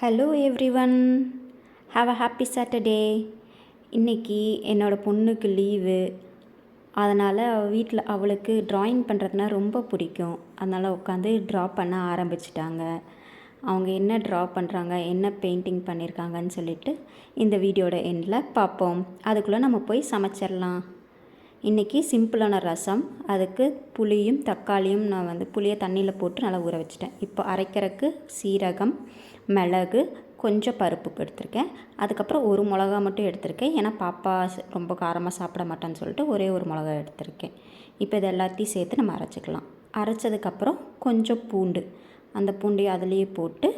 Hello everyone, have a happy Saturday. இன்றைக்கி என்னோடய பொண்ணுக்கு லீவு. அதனால் வீட்டில் அவளுக்கு ட்ராயிங் பண்ணுறதுனா ரொம்ப பிடிக்கும். அதனால் உட்காந்து ட்ரா பண்ண ஆரம்பிச்சிட்டாங்க. அவங்க என்ன ட்ரா பண்ணுறாங்க, என்ன பெயிண்டிங் பண்ணியிருக்காங்கன்னு சொல்லிட்டு இந்த வீடியோட எண்டில் பார்ப்போம். அதுக்குள்ளே நம்ம போய் சமைச்சிடலாம். இன்றைக்கி சிம்பிளான ரசம். அதுக்கு புளியும் தக்காளியும் நான் புளியை தண்ணியில் போட்டு நல்லா ஊற வச்சுட்டேன். இப்போ அரைக்கிறதுக்கு சீரகம், மிளகு, கொஞ்சம் பருப்பு எடுத்திருக்கேன். அதுக்கப்புறம் ஒரு மிளகா மட்டும் எடுத்திருக்கேன். ஏன்னா பாப்பா ரொம்ப காரமாக சாப்பிட மாட்டான்னு சொல்லிட்டு ஒரே ஒரு மிளகா எடுத்திருக்கேன். இப்போ இது எல்லாத்தையும் சேர்த்து நம்ம அரைச்சிக்கலாம். அரைச்சதுக்கப்புறம் கொஞ்சம் பூண்டு, அந்த பூண்டையும் அதுலேயே போட்டு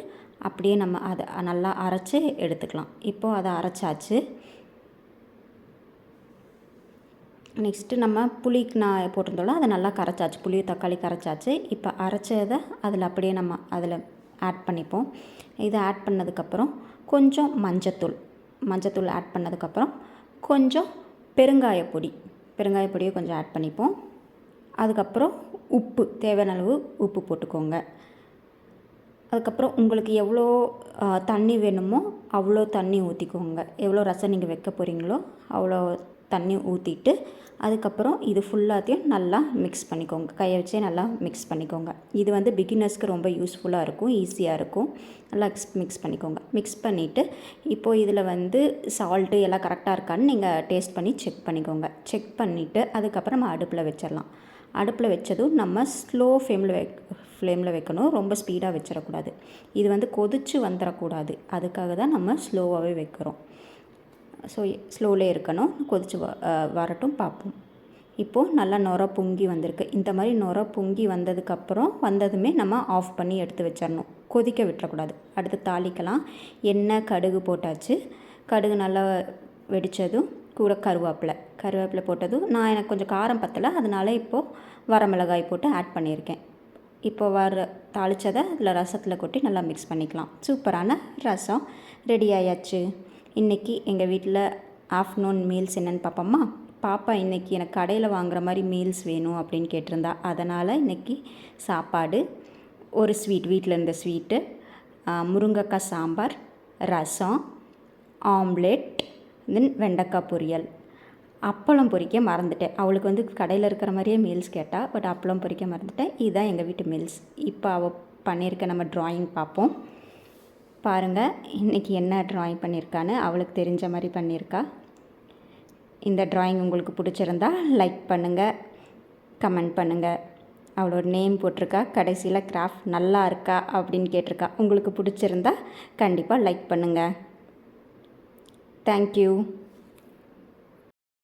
அப்படியே நம்ம அதை நல்லா அரைச்சி எடுத்துக்கலாம். இப்போது அதை அரைச்சாச்சு. நெக்ஸ்ட்டு நம்ம புளிக்கு நான் போட்டிருந்தோம்ல, அதை நல்லா கரைச்சாச்சு. புளியும் தக்காளி கரைச்சாச்சு. இப்போ அரைச்சதை அதில் அப்படியே நம்ம அதில் ஆட் பண்ணிப்போம். இதை ஆட் பண்ணதுக்கப்புறம் கொஞ்சம் மஞ்சத்தூள் ஆட் பண்ணதுக்கப்புறம் கொஞ்சம் பெருங்காயப்பொடியை கொஞ்சம் ஆட் பண்ணிப்போம். அதுக்கப்புறம் உப்பு, தேவையான அளவு உப்பு போட்டுக்கோங்க. அதுக்கப்புறம் உங்களுக்கு எவ்வளோ தண்ணி வேணுமோ அவ்வளோ தண்ணி ஊற்றிக்கோங்க. எவ்வளோ ரசம் நீங்கள் வைக்க போகிறீங்களோ அவ்வளோ தண்ணி ஊற்றிட்டு அதுக்கப்புறம் இது ஃபுல்லாத்தையும் நல்லா மிக்ஸ் பண்ணிக்கோங்க. கையை வச்சே நல்லா மிக்ஸ் பண்ணிக்கோங்க. இது பிகினர்ஸ்க்கு ரொம்ப யூஸ்ஃபுல்லாக இருக்கும், ஈஸியாக இருக்கும். நல்லா மிக்ஸ் பண்ணிக்கோங்க. மிக்ஸ் பண்ணிவிட்டு இப்போது இதில் சால்ட்டு எல்லாம் கரெக்டாக இருக்கான்னு நீங்கள் டேஸ்ட் பண்ணி செக் பண்ணிக்கோங்க. செக் பண்ணிவிட்டு அதுக்கப்புறம் நம்ம அடுப்பில் வச்சிடலாம். அடுப்பில் வச்சதும் நம்ம ஸ்லோ ஃப்ளேமில் வைக்கணும். ரொம்ப ஸ்பீடாக வச்சிடக்கூடாது. இது கொதித்து வந்துடக்கூடாது. அதுக்காக தான் நம்ம ஸ்லோவாகவே வைக்கிறோம். ஸோ ஸ்லோவிலே இருக்கணும். கொதித்து வரட்டும், பார்ப்போம். இப்போது நல்லா நுர பொங்கி வந்திருக்கு. இந்த மாதிரி நுர பொங்கி வந்ததுமே நம்ம ஆஃப் பண்ணி எடுத்து வச்சிடணும். கொதிக்க விட்டுறக்கூடாது. அடுத்து தாளிக்கலாம். எண்ணெய், கடுகு போட்டாச்சு. கடுகு நல்லா வெடித்ததும் கூட கருவேப்பிலை போட்டதும் எனக்கு கொஞ்சம் காரம் பத்தலை, அதனால் இப்போது வரமிளகாய் போட்டு ஆட் பண்ணியிருக்கேன். இப்போ தாளித்ததை அதில் ரசத்தில் கொட்டி நல்லா மிக்ஸ் பண்ணிக்கலாம். சூப்பரான ரசம் ரெடி ஆயாச்சு. இன்றைக்கி எங்கள் வீட்டில் ஆஃப்டர்நூன் மீல்ஸ் என்னென்னு பார்ப்போம்மா. பாப்பா இன்றைக்கி எனக்கு கடையில் வாங்குகிற மாதிரி மீல்ஸ் வேணும் அப்படின்னு கேட்டிருந்தா. அதனால் இன்றைக்கி சாப்பாடு, ஒரு ஸ்வீட், வீட்டில் இருந்த ஸ்வீட்டு, முருங்கைக்காய் சாம்பார், ரசம், ஆம்லேட், தென் வெண்டைக்காய் பொரியல். அப்பளம் பொரிக்க மறந்துட்டேன். அவளுக்கு கடையில் இருக்கிற மாதிரியே மீல்ஸ் கேட்டால், பட் அப்பளம் பொரிக்க மறந்துட்டேன். இதுதான் எங்கள் வீட்டு மீல்ஸ். இப்போ அவள் பண்ணியிருக்க நம்ம ட்ராயிங் பார்ப்போம். பாருங்கள், இன்றைக்கி என்ன ட்ராயிங் பண்ணியிருக்கான்னு. அவளுக்கு தெரிஞ்ச மாதிரி பண்ணியிருக்கா. இந்த ட்ராயிங் உங்களுக்கு பிடிச்சிருந்தா லைக் பண்ணுங்கள், கமெண்ட் பண்ணுங்கள். அவளோட நேம் போட்டிருக்கா. கடைசியில் கிராஃப்ட் நல்லா இருக்கா அப்படின்னு கேட்டிருக்கா. உங்களுக்கு பிடிச்சிருந்தா கண்டிப்பாக லைக் பண்ணுங்கள். தேங்க்யூ.